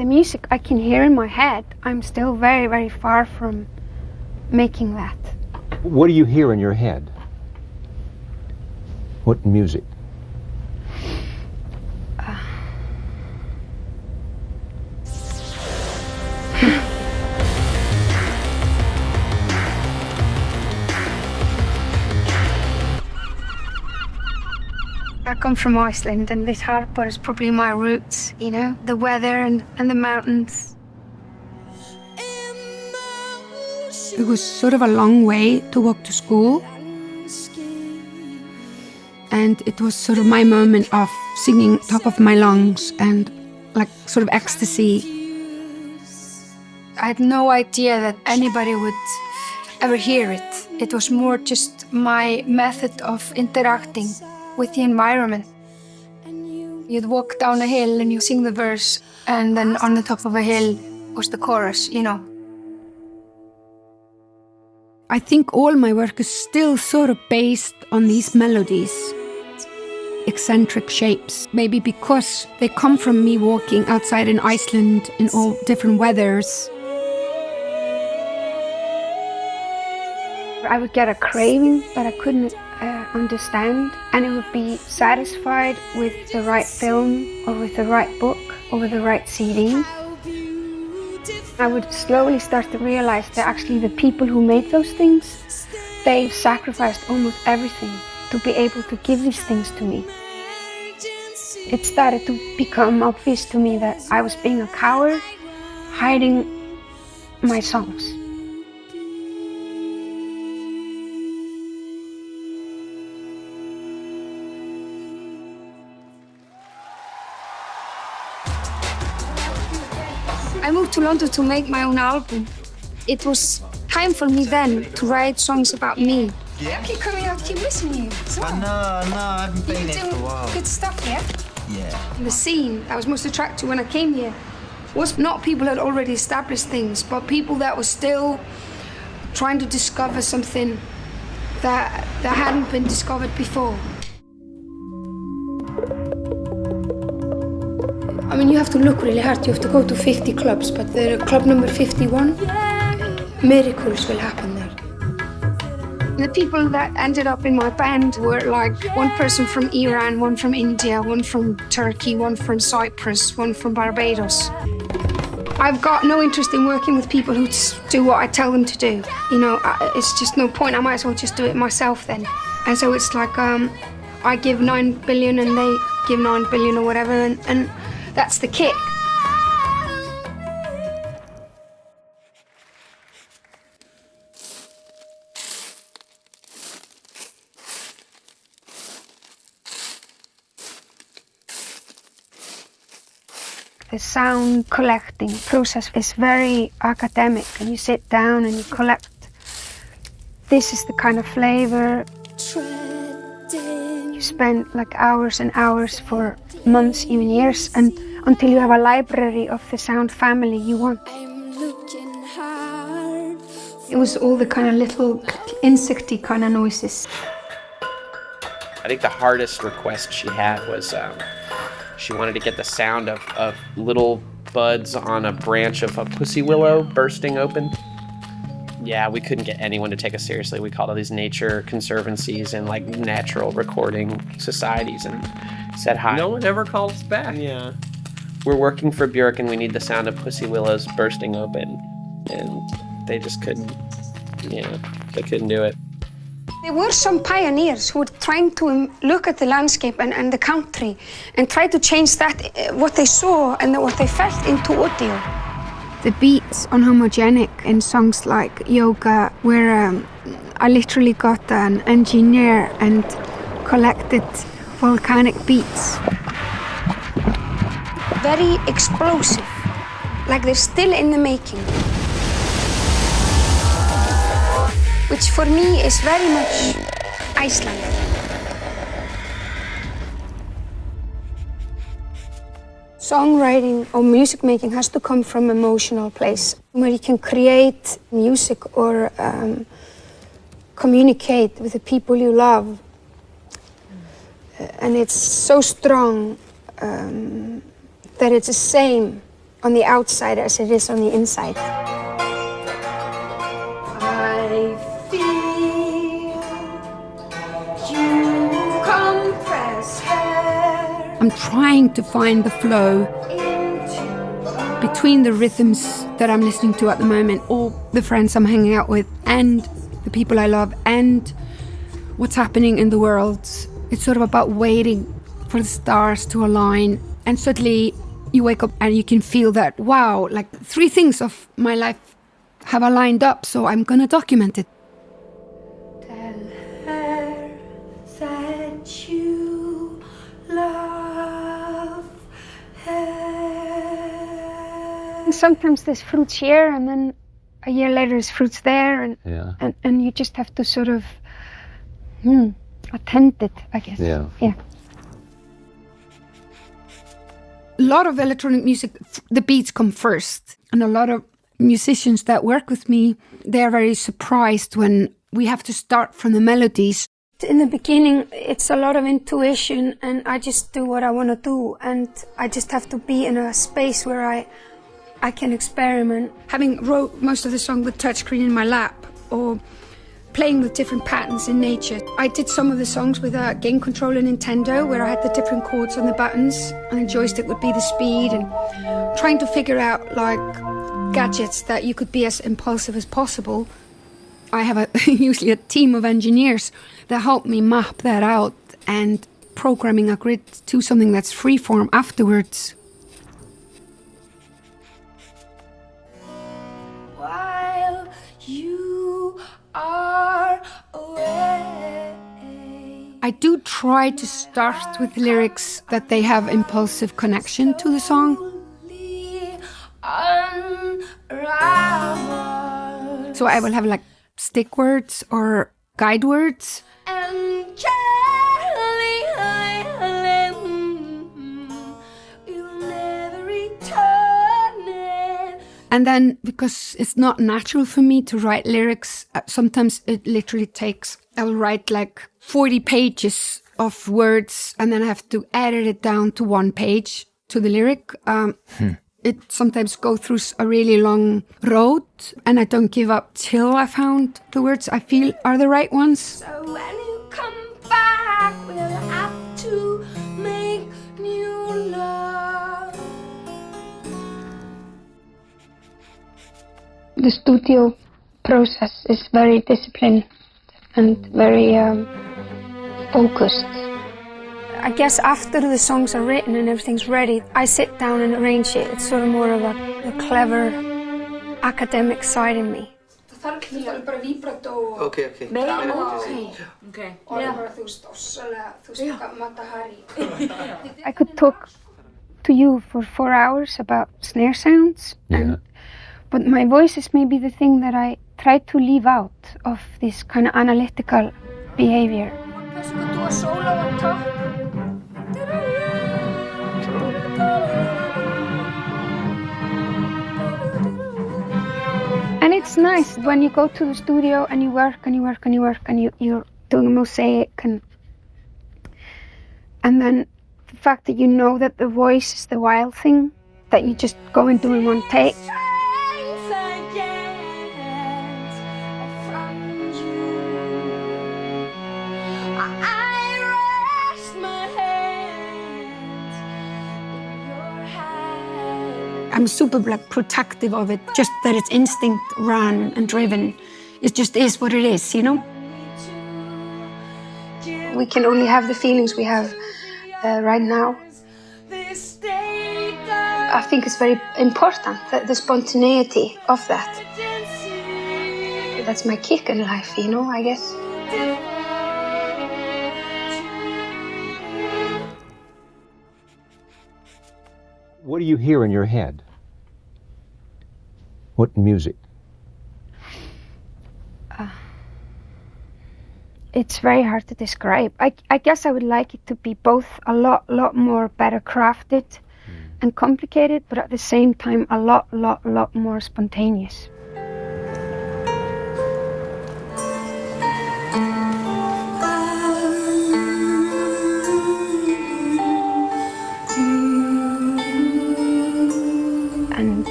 The music I can hear in my head, I'm still very, very far from making that. What do you hear in your head? What music? I come from Iceland, and this harper is probably my roots, you know, the weather and the mountains. It was sort of a long way to walk to school. And it was sort of my moment of singing top of my lungs and like sort of ecstasy. I had no idea that anybody would ever hear it. It was more just my method of interacting with the environment. You'd walk down a hill and you sing the verse, and then on the top of a hill was the chorus, you know. I think all my work is still sort of based on these melodies, eccentric shapes, maybe because they come from me walking outside in Iceland in all different weathers. I would get a craving that I couldn't understand, and it would be satisfied with the right film or with the right book or with the right CD. I would slowly start to realize that actually the people who made those things, they've sacrificed almost everything to be able to give these things to me. It started to become obvious to me that I was being a coward, hiding my songs. I moved to London to make my own album. It was time for me then to write songs about me. Yeah. I keep coming out, keep missing you. So, I know, I haven't been here for a while. Good stuff here. Yeah. The scene I was most attracted to when I came here was not people that already established things, but people that were still trying to discover something that hadn't been discovered before. I mean, you have to look really hard. You have to go to 50 clubs, but the club number 51, miracles will happen there. The people that ended up in my band were like one person from Iran, one from India, one from Turkey, one from Cyprus, one from Barbados. I've got no interest in working with people who just do what I tell them to do. You know, it's just no point. I might as well just do it myself then. And so it's like I give 9 billion and they give 9 billion or whatever, and that's the kick. The sound collecting process is very academic, and you sit down and you collect. This is the kind of flavor. You spend like hours and hours for months, even years, and until you have a library of the sound family you want. It was all the kind of little insecty kind of noises. I think the hardest request she had was she wanted to get the sound of little buds on a branch of a pussy willow bursting open. Yeah, we couldn't get anyone to take us seriously. We called all these nature conservancies and like natural recording societies and said hi. No one ever called us back. Yeah. We're working for Björk and we need the sound of pussy willows bursting open. And they just couldn't, they couldn't do it. There were some pioneers who were trying to look at the landscape and the country and try to change that, what they saw and what they felt into audio. The beats on Homogenic in songs like Yoga, where I literally got an engineer and collected volcanic beats. Very explosive, like they're still in the making. Which for me is very much Iceland. Songwriting or music making has to come from an emotional place, where you can create music or communicate with the people you love. And it's so strong that it's the same on the outside as it is on the inside. I feel you compress hair. I'm trying to find the flow between the rhythms that I'm listening to at the moment, or the friends I'm hanging out with, and the people I love, and what's happening in the world. It's sort of about waiting for the stars to align, and suddenly you wake up and you can feel that, wow, like 3 things of my life have aligned up, so I'm gonna document it. Tell her that you love her. Sometimes there's fruits here, and then a year later there's fruits there, and you just have to sort of attend it, I guess. Yeah. A lot of electronic music, the beats come first, and a lot of musicians that work with me, they're very surprised when we have to start from the melodies. In the beginning, it's a lot of intuition, and I just do what I want to do, and I just have to be in a space where I can experiment. Having wrote most of the song with touchscreen in my lap, or playing with different patterns in nature. I did some of the songs with a game controller Nintendo, where I had the different chords on the buttons, and the joystick would be the speed, and trying to figure out like gadgets that you could be as impulsive as possible. I have usually a team of engineers that help me map that out and programming a grid to something that's freeform afterwards. While you are away, I do try to start with lyrics that they have impulsive connection to the song. So I will have like stick words or guide words. And then, because it's not natural for me to write lyrics, sometimes it literally takes, I will write like 40 pages of words, and then I have to edit it down to 1 page to the lyric. It sometimes goes through a really long road, and I don't give up till I found the words I feel are the right ones. So when you come back, we'll have to make new love. The studio process is very disciplined and very focused. I guess after the songs are written and everything's ready, I sit down and arrange it. It's sort of more of a clever academic side in me. Okay. I could talk to you for 4 hours about snare sounds, but my voice is maybe the thing that I try to leave out of this kind of analytical behavior. And it's nice when you go to the studio and you work and you're doing a mosaic, and then the fact that you know that the voice is the wild thing that you just go and do in one take. I'm super protective of it, just that it's instinct run and driven. It just is what it is, you know? We can only have the feelings we have right now. I think it's very important, that the spontaneity of that. That's my kick in life, you know, I guess. What do you hear in your head? What music? It's very hard to describe. I guess I would like it to be both a lot more better crafted and complicated, but at the same time a lot more spontaneous.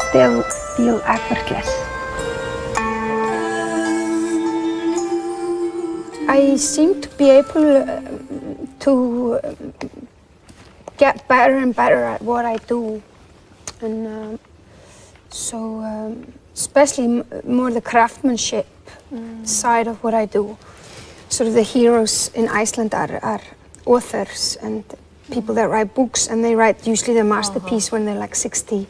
still feel effortless. I seem to be able to get better and better at what I do, and especially more the craftsmanship side of what I do. Sort of the heroes in Iceland are authors and people that write books, and they write usually their masterpiece when they're like 60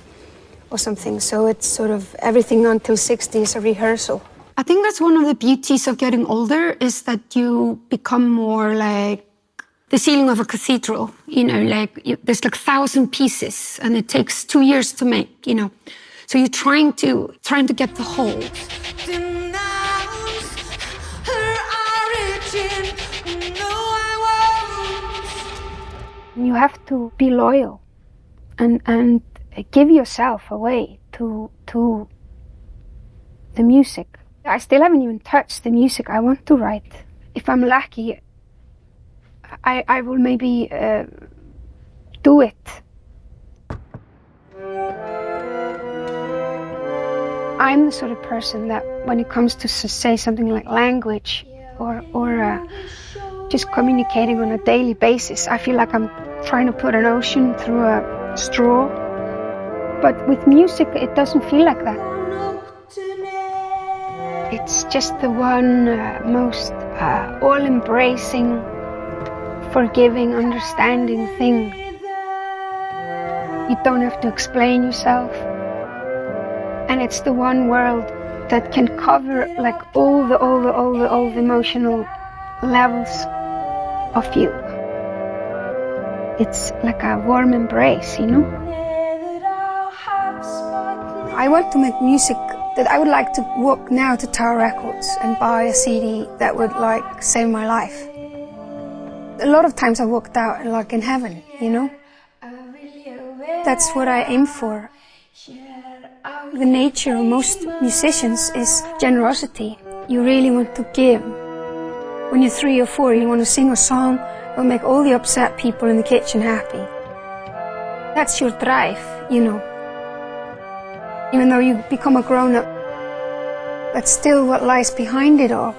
or something. So it's sort of everything until 60 is a rehearsal. I think that's one of the beauties of getting older, is that you become more like the ceiling of a cathedral, you know, there's like 1,000 pieces and it takes 2 years to make, you know. So you're trying to get the whole. You have to be loyal and give yourself away to the music. I still haven't even touched the music I want to write. If I'm lucky, I will maybe do it. I'm the sort of person that when it comes to say something like language or just communicating on a daily basis, I feel like I'm trying to put an ocean through a straw. But with music, it doesn't feel like that. It's just the one most all-embracing, forgiving, understanding thing. You don't have to explain yourself. And it's the one world that can cover like all the emotional levels of you. It's like a warm embrace, you know? I want to make music that I would like to walk now to Tower Records and buy a CD that would like save my life. A lot of times I walked out like in heaven, you know? That's what I aim for. The nature of most musicians is generosity. You really want to give. When you're 3 or 4, you want to sing a song that will make all the upset people in the kitchen happy. That's your drive, you know. Even though you become a grown-up, that's still what lies behind it all.